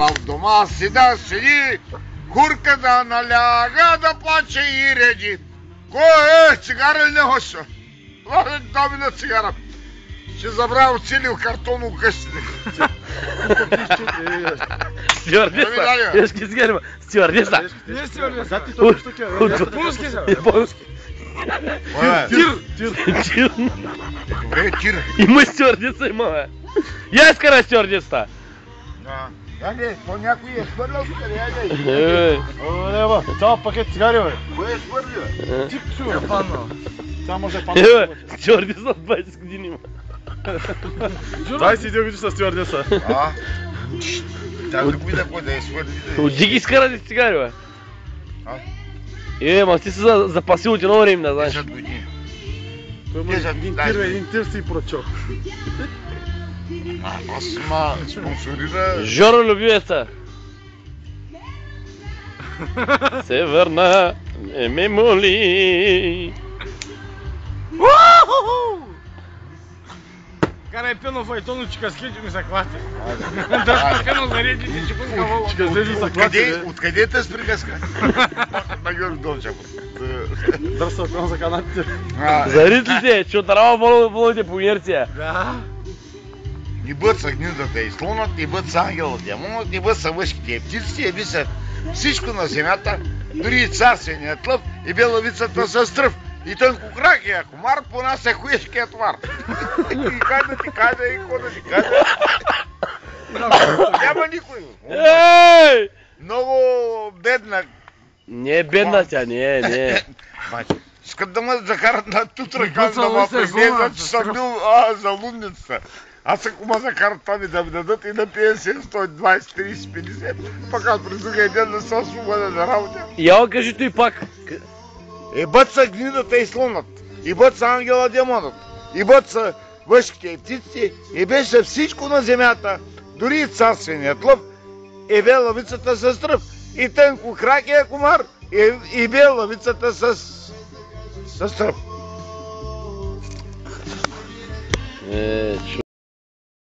в дома си да седи, курка да наляга, да плаче и реди. Кой е? Цигара ли не хоша? Дай ми на цигара. Ще забравя оцелил картон у къщите. Стюардеса, тежки цигари, стюардеса. Не стюардеса. Японски са. Японски. Тир. Добре, тир. Има стюардеса, има, бе. Я изкарай стюардесата. Не, то някой е свърлял скъде, Неба, цял пакет цигари, бе. Кой е свърлял? Ти чува. Е паднал. Тя може да е паднал. Стюардеса от 20 години има. 22 годишна стюардеса. Тя да го видя кой да е свърли. Отди ги изкарали цигари, бе. Ма ти се запасил от едно време, да знаеш. 10 години. Той може един тир си поръчал. Аз ма спонсорира... Жоро любимеца. Се върна, не ме моли. Карай пено файтоно, чека скеджи ми заклати. Дръжка пено заредите, че пънка воло. Чека слежи заклати. Откъде е тази приказка? На Георги Дончев. Дръжка пено за канатите. Заритите, че отрава волите по инерция. Да. Ни бъд са гнидата и слонът, ни бъд са ангелът, демонът, ни бъд са въшките и птиците, и висят всичко на земята, дори и царственият лъв и белавицата с тръв. И тънкокракия комар понася хуешкият товар. И кай да ти кажа, и ко да ти кажа. Няма никой. Много бедна. Не е бедна тя, не. Искат да ме закарат на тутракан да ме прегледат, че съм бил за лудницата. Аз ако ме закарат там и да ми дадат и на пенсия 120, 30, 50, пък аз през другия ден да се освободя за работа. Яла кажи той пак. И бъд са гнидата и слонът, и бъд са ангела демонът, и бъд са въшките и птиците, и беше всичко на земята, дори и царственият лъв, и бе лъвицата с тръв, и тънко кракия комар, и бе лъвицата с тръв.